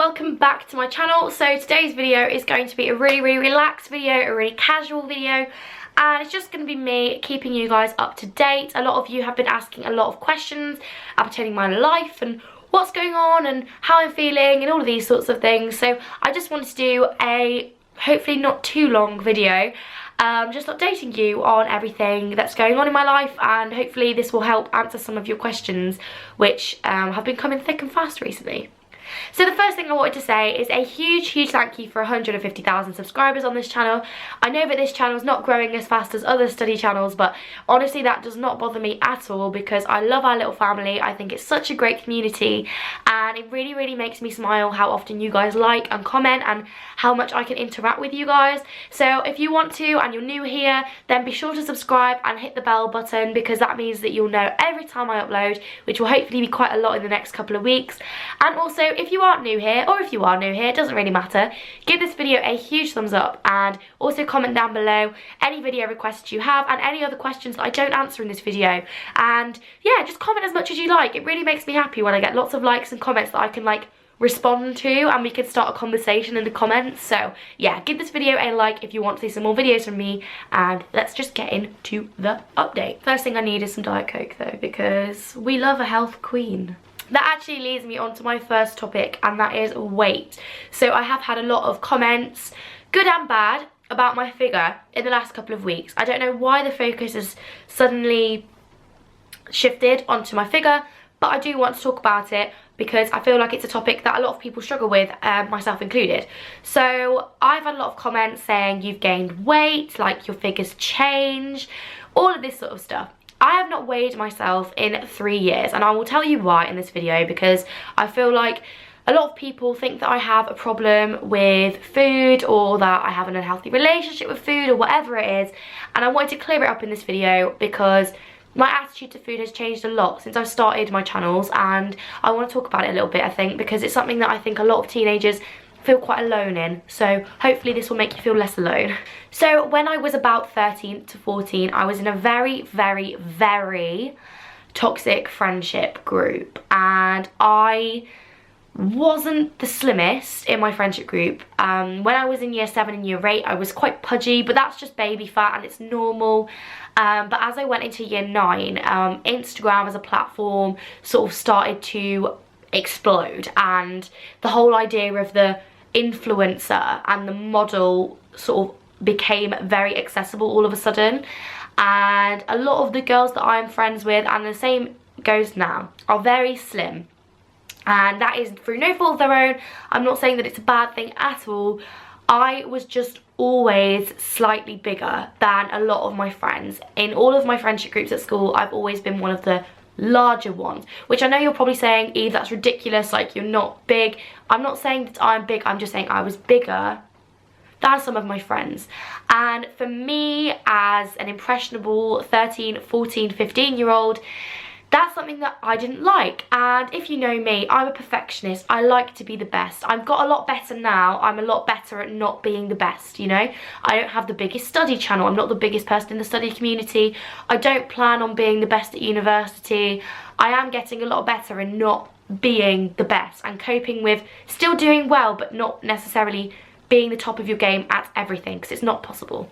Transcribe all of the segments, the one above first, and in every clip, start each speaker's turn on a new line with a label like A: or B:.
A: welcome back to my channel. So today's video is going to be a really relaxed video, a really casual video, and it's just going to be me keeping you guys up to date. A lot of you have been asking a lot of questions pertaining my life and what's going on and how I'm feeling and all of these sorts of things. So I just wanted to do a hopefully not too long video, just updating you on everything that's going on in my life, and hopefully this will help answer some of your questions which have been coming thick and fast recently. So the first thing I wanted to say is a huge thank you for 150,000 subscribers on this channel. I know that this channel is not growing as fast as other study channels, but honestly that does not bother me at all because I love our little family. I think it's such a great community and it really makes me smile how often you guys like and comment and how much I can interact with you guys. So if you want to and you're new here, then be sure to subscribe and hit the bell button because that means that you'll know every time I upload, which will hopefully be quite a lot in the next couple of weeks. And also, if you aren't new here, or if you are new here, it doesn't really matter, give this video a huge thumbs up and also comment down below any video requests you have and any other questions that I don't answer in this video. And yeah, just comment as much as you like. It really makes me happy when I get lots of likes and comments that I can like respond to and we can start a conversation in the comments. So yeah, give this video a like if you want to see some more videos from me, and let's just get into the update. First thing I need is some Diet Coke though, because we love a health queen. That actually leads me on to my first topic, and that is weight. So I have had a lot of comments, good and bad, about my figure in the last couple of weeks. I don't know why the focus has suddenly shifted onto my figure, but I do want to talk about it because I feel like it's a topic that a lot of people struggle with, myself included. So I've had a lot of comments saying you've gained weight, like your figure's changed, all of this sort of stuff. I have not weighed myself in 3 years, and I will tell you why in this video, because I feel like a lot of people think that I have a problem with food or that I have an unhealthy relationship with food or whatever it is, and I wanted to clear it up in this video because my attitude to food has changed a lot since I've started my channels, and I want to talk about it a little bit, I think, because it's something that I think a lot of teenagers feel quite alone in, so hopefully this will make you feel less alone. So when I was about 13 to 14, I was in a very toxic friendship group, and I wasn't the slimmest in my friendship group. When I was in year 7 and year 8, I was quite pudgy, but that's just baby fat and it's normal. But as I went into year 9, Instagram as a platform sort of started to explode, and the whole idea of the influencer and the model sort of became very accessible all of a sudden, and a lot of the girls that I'm friends with, and the same goes now, are very slim, and that is through no fault of their own. I'm not saying that it's a bad thing at all. I was just always slightly bigger than a lot of my friends. In all of my friendship groups at school, I've always been one of the larger ones, which I know you're probably saying, Eve, that's ridiculous, like you're not big. I'm not saying that I'm big, I'm just saying I was bigger than some of my friends. And for me, as an impressionable 13, 14, 15-year-old, that's something that I didn't like. And if you know me, I'm a perfectionist. I like to be the best. I've got a lot better now. I'm a lot better at not being the best, you know. I don't have the biggest study channel. I'm not the biggest person in the study community. I don't plan on being the best at university. I am getting a lot better in not being the best and coping with still doing well, but not necessarily being the top of your game at everything, because it's not possible.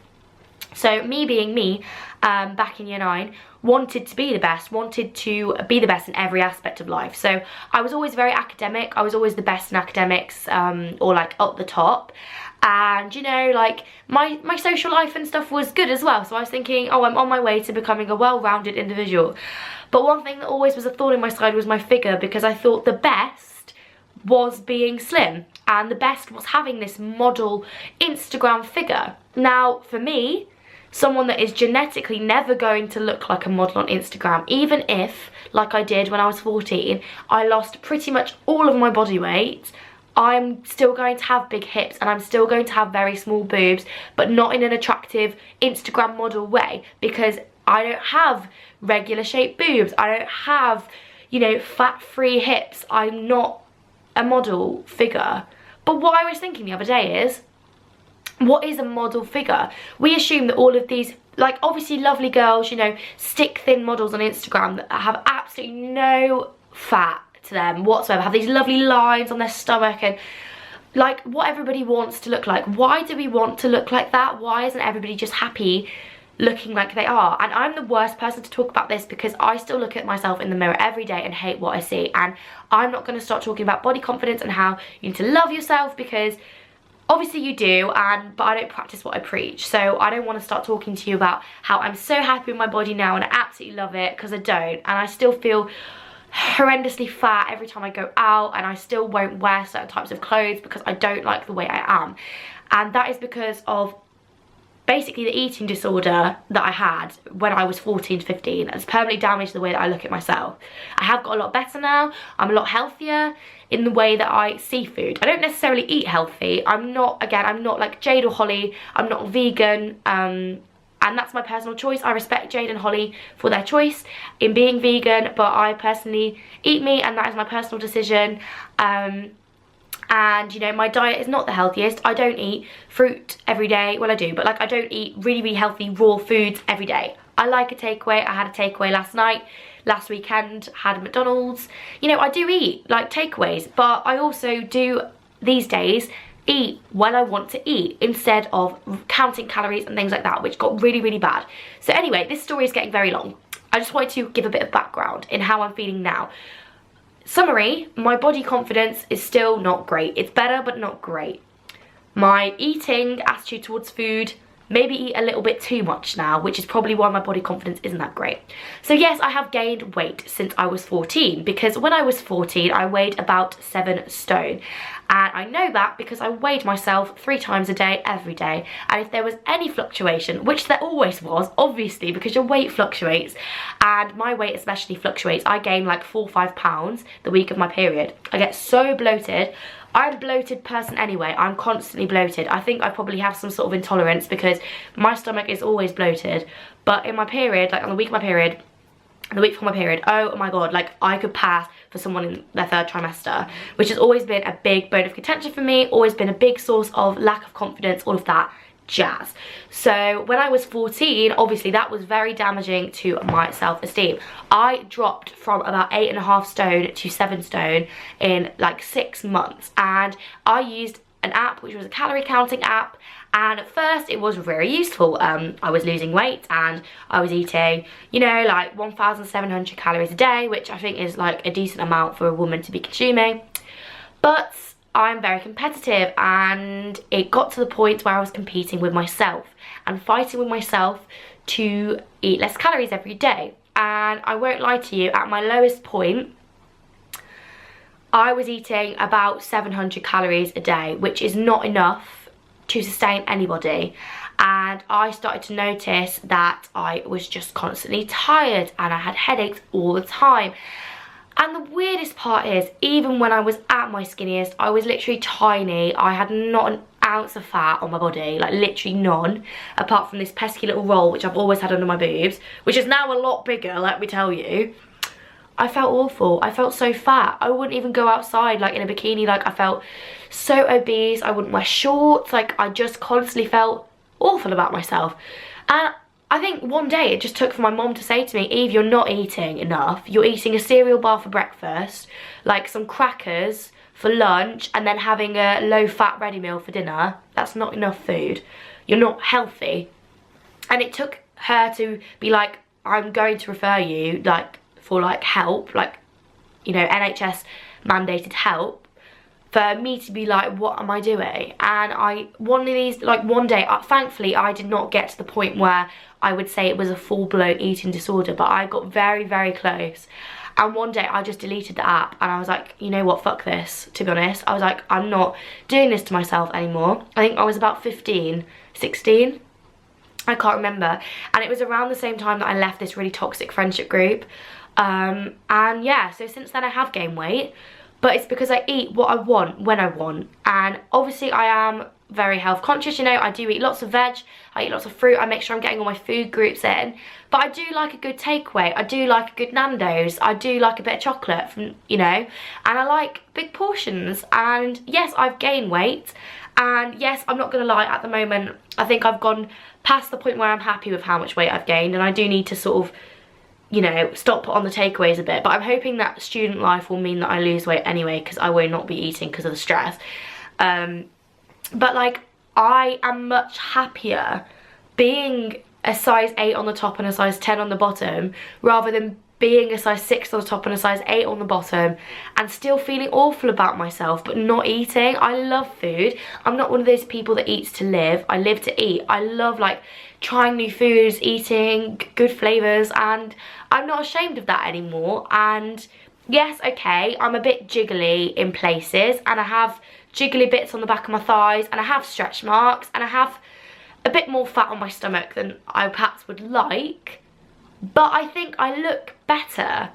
A: So me being me, back in year 9, wanted to be the best, wanted to be the best in every aspect of life. So I was always very academic. I was always the best in academics, or like up the top. And you know, like my social life and stuff was good as well. So I was thinking, oh, I'm on my way to becoming a well-rounded individual. But one thing that always was a thorn in my side was my figure, because I thought the best was being slim and the best was having this model Instagram figure. Now for me, someone that is genetically never going to look like a model on Instagram, even if, like I did when I was 14, I lost pretty much all of my body weight, I'm still going to have big hips and I'm still going to have very small boobs, but not in an attractive Instagram model way, because I don't have regular shaped boobs, I don't have, you know, fat-free hips. I'm not a model figure. But what I was thinking the other day is, what is a model figure? We assume that all of these, like obviously lovely girls, you know, stick thin models on Instagram that have absolutely no fat to them whatsoever, have these lovely lines on their stomach and like what everybody wants to look like. Why do we want to look like that? Why isn't everybody just happy looking like they are? And I'm the worst person to talk about this because I still look at myself in the mirror every day and hate what I see. And I'm not going to start talking about body confidence and how you need to love yourself, because obviously you do, but I don't practice what I preach. So I don't want to start talking to you about how I'm so happy with my body now and I absolutely love it, because I don't. And I still feel horrendously fat every time I go out, and I still won't wear certain types of clothes because I don't like the way I am. And that is because of basically the eating disorder that I had when I was 14 to 15. It's permanently damaged the way that I look at myself. I have got a lot better now. I'm a lot healthier in the way that I see food. I don't necessarily eat healthy. I'm not like Jade or Holly. I'm not vegan, and that's my personal choice. I respect Jade and Holly for their choice in being vegan, but I personally eat meat, and that is my personal decision. And you know, my diet is not the healthiest. I don't eat fruit every day. Well, I do, but like I don't eat really healthy raw foods every day. I like a takeaway. I had a takeaway last night. Last weekend had a McDonald's. You know, I do eat like takeaways, but I also do these days eat when I want to eat instead of counting calories and things like that, which got really bad. So anyway, this story is getting very long. I just wanted to give a bit of background in how I'm feeling now. Summary, my body confidence is still not great. It's better, but not great. My eating attitude towards food, maybe eat a little bit too much now, which is probably why my body confidence isn't that great. So yes, I have gained weight since I was 14, because when I was 14, I weighed about 7 stone. And I know that because I weighed myself 3 times a day, every day. And if there was any fluctuation, which there always was, obviously, because your weight fluctuates, and my weight especially fluctuates. I gain like 4 or 5 pounds the week of my period. I get so bloated. I'm a bloated person anyway. I'm constantly bloated. I think I probably have some sort of intolerance because my stomach is always bloated. But in my period, like on the week of my period, the week before my period, oh my god, like I could pass for someone in their 3rd trimester, which has always been a big bone of contention for me, always been a big source of lack of confidence, all of that jazz. So when I was 14, obviously that was very damaging to my self-esteem. I dropped from about 8.5 stone to 7 stone in like 6 months, and I used an app which was a calorie counting app, and at first it was very useful. I was losing weight and I was eating, you know, like 1,700 calories a day, which I think is like a decent amount for a woman to be consuming. But I'm very competitive, and it got to the point where I was competing with myself and fighting with myself to eat less calories every day. And I won't lie to you, at my lowest point, I was eating about 700 calories a day, which is not enough to sustain anybody. And I started to notice that I was just constantly tired and I had headaches all the time. And the weirdest part is, even when I was at my skinniest, I was literally tiny. I had not an ounce of fat on my body, like literally none, apart from this pesky little roll which I've always had under my boobs, which is now a lot bigger, let me tell you. I felt awful. I felt so fat. I wouldn't even go outside like in a bikini. Like I felt so obese. I wouldn't wear shorts. Like I just constantly felt awful about myself. And I think one day it just took for my mom to say to me, Eve, you're not eating enough. You're eating a cereal bar for breakfast, like some crackers for lunch, and then having a low-fat ready meal for dinner. That's not enough food. You're not healthy. And it took her to be like, I'm going to refer you like for like help, like, you know, NHS mandated help, for me to be like, what am I doing? And one day, thankfully I did not get to the point where I would say it was a full-blown eating disorder, but I got very close. And one day I just deleted the app and I was like, you know what, fuck this, to be honest. I was like, I'm not doing this to myself anymore. I think I was about 15, 16, I can't remember. And it was around the same time that I left this really toxic friendship group. And yeah, so since then I have gained weight, but it's because I eat what I want when I want. And obviously I am very health conscious, you know. I do eat lots of veg, I eat lots of fruit, I make sure I'm getting all my food groups in, but I do like a good takeaway, I do like a good Nando's, I do like a bit of chocolate from, you know, and I like big portions. And yes, I've gained weight, and yes, I'm not gonna lie, at the moment I think I've gone past the point where I'm happy with how much weight I've gained, and I do need to sort of you know, stop on the takeaways a bit. But I'm hoping that student life will mean that I lose weight anyway, because I will not be eating because of the stress. But like, I am much happier being a size 8 on the top and a size 10 on the bottom, rather than being a size 6 on the top and a size 8 on the bottom and still feeling awful about myself but not eating. I love food. I'm not one of those people that eats to live. I live to eat. I love like trying new foods, eating good flavours, and I'm not ashamed of that anymore. And yes, okay, I'm a bit jiggly in places, and I have jiggly bits on the back of my thighs, and I have stretch marks, and I have a bit more fat on my stomach than I perhaps would like, but I think I look better.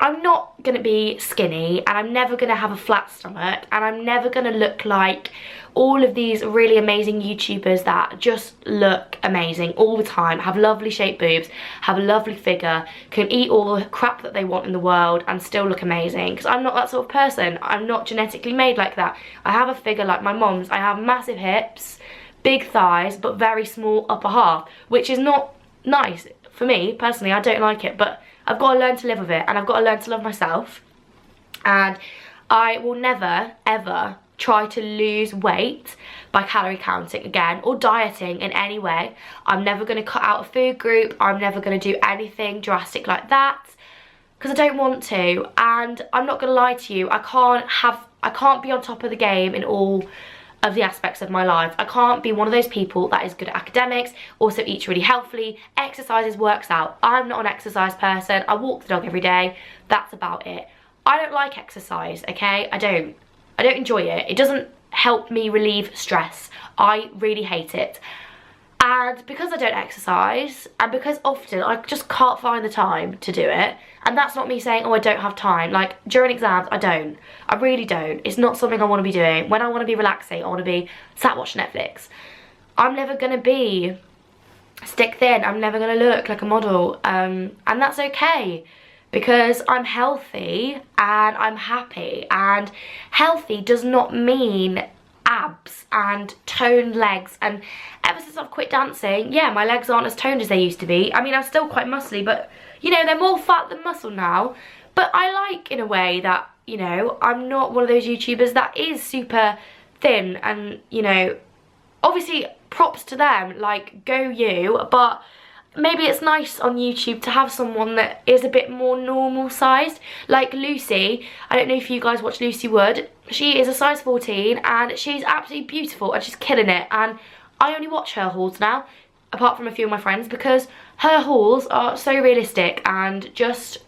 A: I'm not going to be skinny, and I'm never going to have a flat stomach, and I'm never going to look like all of these really amazing YouTubers that just look amazing all the time, have lovely shaped boobs, have a lovely figure, can eat all the crap that they want in the world and still look amazing, because I'm not that sort of person. I'm not genetically made like that. I have a figure like my mom's. I have massive hips, big thighs, but very small upper half, which is not nice for me personally. I don't like it, but I've got to learn to live with it, and I've got to learn to love myself. And I will never ever try to lose weight by calorie counting again, or dieting in any way. I'm never going to cut out a food group. I'm never going to do anything drastic like that, because I don't want to. And I'm not going to lie to you, I can't be on top of the game in all of the aspects of my life. I can't be one of those people that is good at academics, also eats really healthily, exercises, works out. I'm not an exercise person. I walk the dog every day. That's about it. I don't like exercise, okay? I don't enjoy it. It doesn't help me relieve stress. I really hate it. And because I don't exercise, and because often I just can't find the time to do it, and that's not me saying, oh, I don't have time. Like, during exams, I really don't. It's not something I want to be doing. When I want to be relaxing, I want to be sat watching Netflix. I'm never going to be stick thin. I'm never going to look like a model. And that's okay, because I'm healthy and I'm happy. And healthy does not mean abs and toned legs. And ever since I've quit dancing, yeah, my legs aren't as toned as they used to be. I mean, I'm still quite muscly, but you know, they're more fat than muscle now. But I like, in a way, that, you know, I'm not one of those YouTubers that is super thin. And, you know, obviously props to them, like, go you. But maybe it's nice on YouTube to have someone that is a bit more normal sized. Like Lucy, I don't know if you guys watch Lucy Wood. She is a size 14 and she's absolutely beautiful and she's killing it. And I only watch her hauls now, apart from a few of my friends, because her hauls are so realistic and just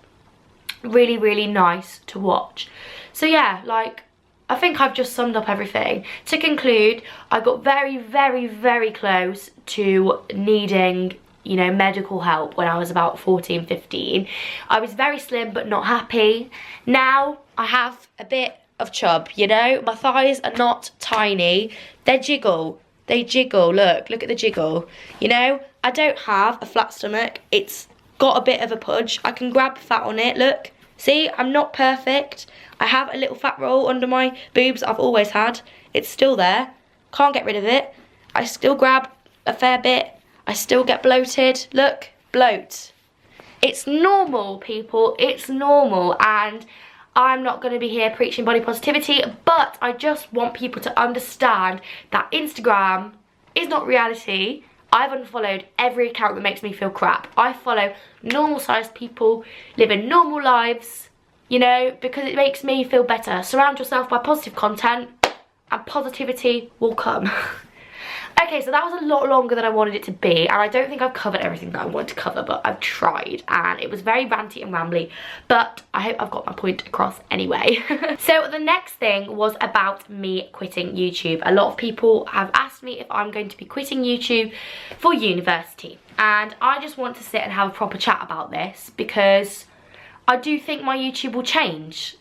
A: really, really nice to watch. So yeah, like, I think I've just summed up everything. To conclude, I got very, very, very close to needing, you know, medical help when I was about 14, 15. I was very slim but not happy. Now I have a bit of chub, you know. My thighs are not tiny. They jiggle. They jiggle. Look at the jiggle. You know, I don't have a flat stomach. It's got a bit of a pudge. I can grab fat on it. Look. See, I'm not perfect. I have a little fat roll under my boobs I've always had. It's still there. Can't get rid of it. I still grab a fair bit. I still get bloated. Look, bloat. It's normal, people. It's normal. And I'm not going to be here preaching body positivity, but I just want people to understand that Instagram is not reality. I've unfollowed every account that makes me feel crap. I follow normal sized people living normal lives, you know, because it makes me feel better. Surround yourself by positive content and positivity will come. Okay, so that was a lot longer than I wanted it to be, and I don't think I've covered everything that I wanted to cover, but I've tried, and it was very ranty and rambly, but I hope I've got my point across anyway. So the next thing was about me quitting YouTube. A lot of people have asked me if I'm going to be quitting YouTube for university, and I just want to sit and have a proper chat about this, because I do think my YouTube will change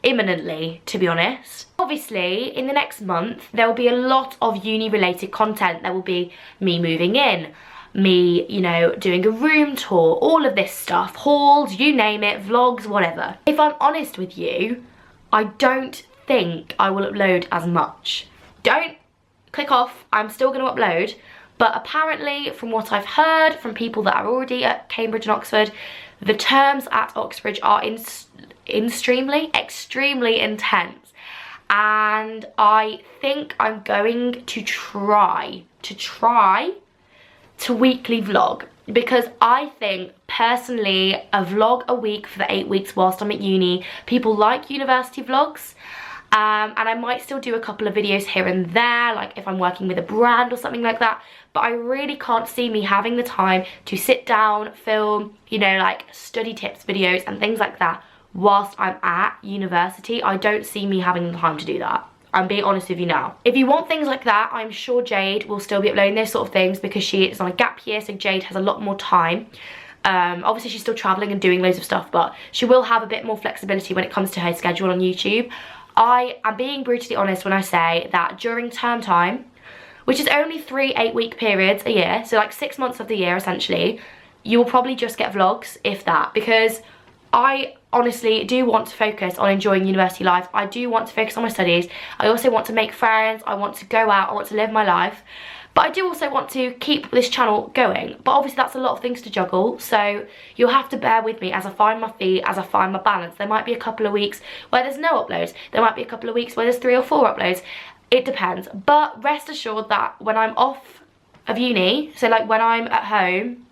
A: imminently, to be honest. Obviously, in the next month, there will be a lot of uni-related content. There will be me moving in, me, you know, doing a room tour, all of this stuff, hauls, you name it, vlogs, whatever. If I'm honest with you, I don't think I will upload as much. Don't click off, I'm still going to upload, But apparently, from what I've heard from people that are already at Cambridge and Oxford, the terms at Oxbridge are extremely intense. And I think I'm going to try to weekly vlog, because I think personally a vlog a week for the 8 weeks whilst I'm at uni, people like university vlogs. And I might still do a couple of videos here and there, like if I'm working with a brand or something like that, but I really can't see me having the time to sit down, film, you know, like study tips videos and things like that whilst I'm at university. I don't see me having the time to do that. I'm being honest with you now. If you want things like that, I'm sure Jade will still be uploading those sort of things, because she is on a gap year, so Jade has a lot more time. Obviously she's still traveling and doing loads of stuff, but she will have a bit more flexibility when it comes to her schedule on YouTube. I am being brutally honest when I say that during term time, which is only 3 8-week periods a year, so like 6 months of the year essentially, you will probably just get vlogs, if that, because I honestly do want to focus on enjoying university life. I do want to focus on my studies. I also want to make friends. I want to go out. I want to live my life. But I do also want to keep this channel going. But obviously that's a lot of things to juggle. So you'll have to bear with me as I find my feet, as I find my balance. There might be a couple of weeks where there's no uploads. There might be a couple of weeks where there's 3 or 4 uploads. It depends. But rest assured that when I'm off of uni, so like when I'm at home,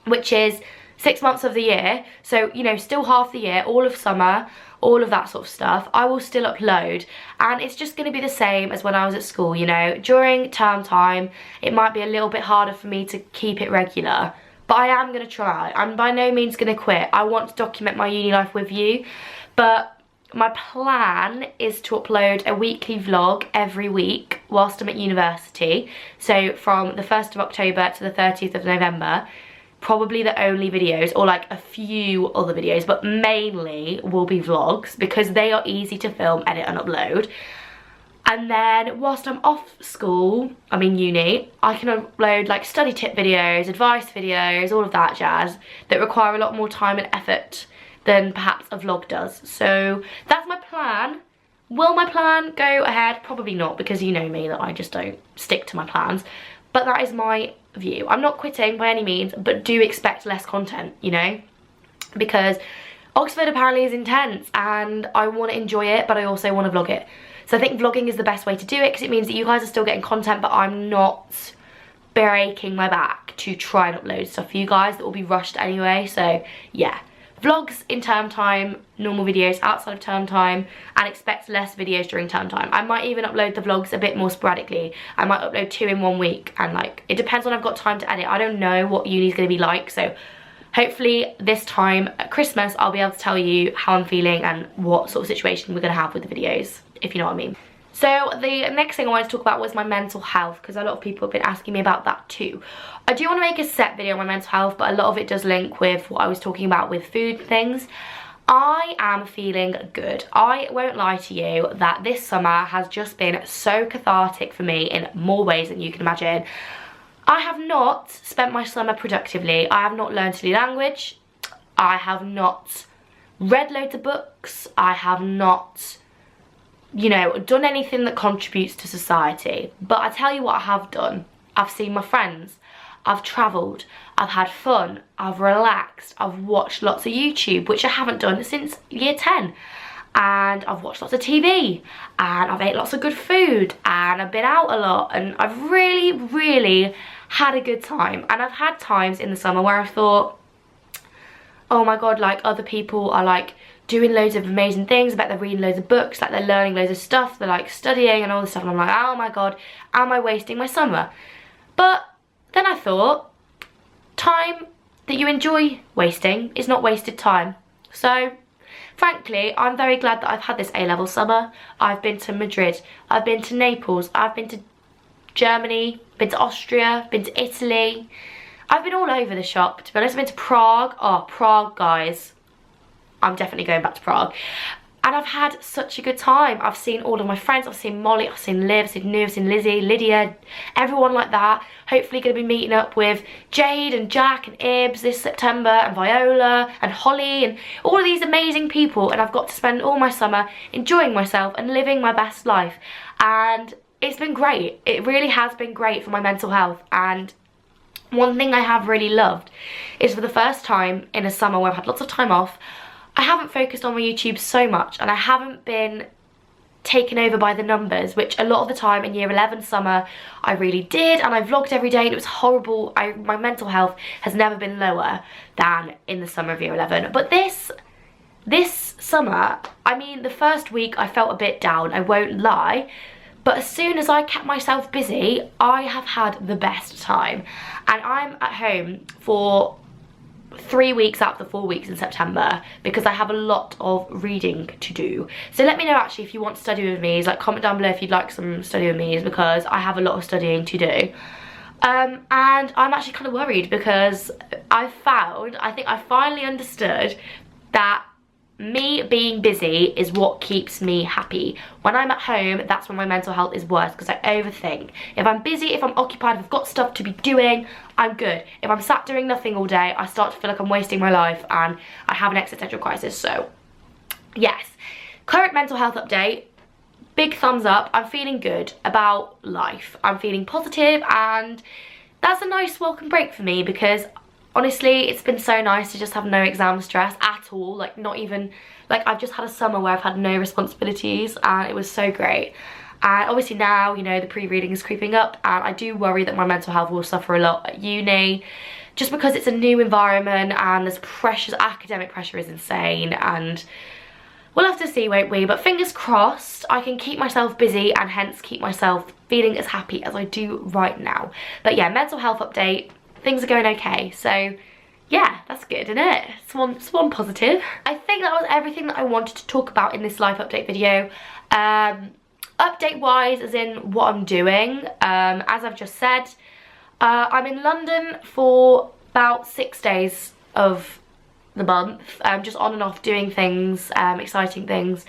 A: which is 6 months of the year, so you know, still half the year, all of summer, all of that sort of stuff, I will still upload. And it's just going to be the same as when I was at school, you know. During term time it might be a little bit harder for me to keep it regular, but I am going to try. I'm by no means going to quit. I want to document my uni life with you, but my plan is to upload a weekly vlog every week whilst I'm at university. So from the 1st of October to the 30th of November, probably the only videos, or like a few other videos, but mainly will be vlogs, because they are easy to film, edit and upload. And then whilst I'm off school, I mean uni, I can upload like study tip videos, advice videos, all of that jazz that require a lot more time and effort than perhaps a vlog does. So that's my plan. Will my plan go ahead? Probably not, because you know me, that I just don't stick to my plans. But that is my view. I'm not quitting by any means, but do expect less content, you know, because Oxford apparently is intense and I want to enjoy it, but I also want to vlog it. So I think vlogging is the best way to do it, because it means that you guys are still getting content, but I'm not breaking my back to try and upload stuff for you guys that will be rushed anyway. So yeah, vlogs in term time, normal videos outside of term time, and expect less videos during term time. I might even upload the vlogs a bit more sporadically. I might upload 2 in 1 week, and like, it depends when I've got time to edit. I don't know what uni's gonna be like, so hopefully this time at Christmas I'll be able to tell you how I'm feeling and what sort of situation we're gonna have with the videos, if you know what I mean. So the next thing I wanted to talk about was my mental health, because a lot of people have been asking me about that too. I do want to make a set video on my mental health, but a lot of it does link with what I was talking about with food things. I am feeling good. I won't lie to you that this summer has just been so cathartic for me in more ways than you can imagine. I have not spent my summer productively. I have not learned a new language. I have not read loads of books. I have not, you know, done anything that contributes to society. But I tell you what I have done. I've seen my friends. I've travelled. I've had fun. I've relaxed. I've watched lots of YouTube, which I haven't done since year 10. And I've watched lots of TV. And I've ate lots of good food. And I've been out a lot. And I've really had a good time. And I've had times in the summer where I thought, oh my god, like other people are like doing loads of amazing things. I bet they're reading loads of books, like they're learning loads of stuff, they're like studying and all this stuff, and I'm like, oh my god, am I wasting my summer? But then I thought, time that you enjoy wasting is not wasted time. So frankly, I'm very glad that I've had this A-level summer. I've been to Madrid, I've been to Naples, I've been to Germany, been to Austria, been to Italy. I've been all over the shop, to be honest. I've been to Prague. Oh, Prague, guys. I'm definitely going back to Prague. And I've had such a good time. I've seen all of my friends. I've seen Molly, I've seen Liv, I've seen Nu, I've seen Lizzie, Lydia, everyone like that. Hopefully going to be meeting up with Jade and Jack and Ibs this September, and Viola and Holly and all of these amazing people. And I've got to spend all my summer enjoying myself and living my best life. And it's been great. It really has been great for my mental health. And one thing I have really loved is for the first time in a summer where I've had lots of time off, I haven't focused on my YouTube so much, and I haven't been taken over by the numbers, which a lot of the time in year 11 summer I really did, and I vlogged every day and it was horrible. My mental health has never been lower than in the summer of year 11. But this summer, I mean, the first week I felt a bit down, I won't lie, but as soon as I kept myself busy, I have had the best time. And I'm at home for 3 weeks out of the 4 weeks in September because I have a lot of reading to do. So let me know actually if you want to study with me. Like, comment down below if you'd like some study with me, because I have a lot of studying to do. And I'm actually kind of worried because I think I finally understood that me being busy is what keeps me happy. When I'm at home, that's when my mental health is worse because I overthink. If I'm busy, if I'm occupied, if I've got stuff to be doing, I'm good. If I'm sat doing nothing all day, I start to feel like I'm wasting my life and I have an existential crisis. So yes, current mental health update, big thumbs up. I'm feeling good about life. I'm feeling positive, and that's a nice welcome break for me because honestly, it's been so nice to just have no exam stress at all. Like, not even, like, I've just had a summer where I've had no responsibilities and it was so great. And obviously now, you know, the pre-reading is creeping up, and I do worry that my mental health will suffer a lot at uni just because it's a new environment and there's pressures, academic pressure is insane, and we'll have to see, won't we? But fingers crossed I can keep myself busy and hence keep myself feeling as happy as I do right now. But yeah, mental health update. Things are going okay, so yeah, that's good, isn't it? It's one positive. I think that was everything that I wanted to talk about in this life update video. Update wise, as in what I'm doing, as I've just said, I'm in London for about 6 days of the month, just on and off doing things, exciting things.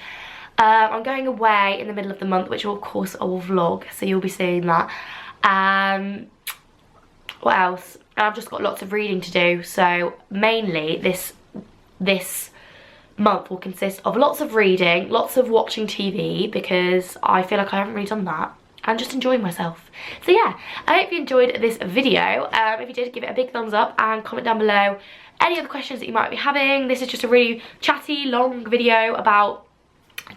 A: I'm going away in the middle of the month, which of course I will vlog, so you'll be seeing that. What else? I've just got lots of reading to do, so mainly this month will consist of lots of reading, lots of watching TV, because I feel like I haven't really done that, and just enjoying myself. So yeah, I hope you enjoyed this video. If you did, give it a big thumbs up and comment down below any other questions that you might be having. This is just a really chatty, long video about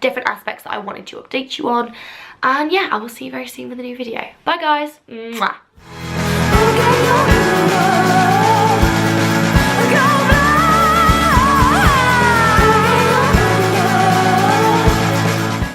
A: different aspects that I wanted to update you on. And yeah, I will see you very soon with a new video. Bye guys. Mwah.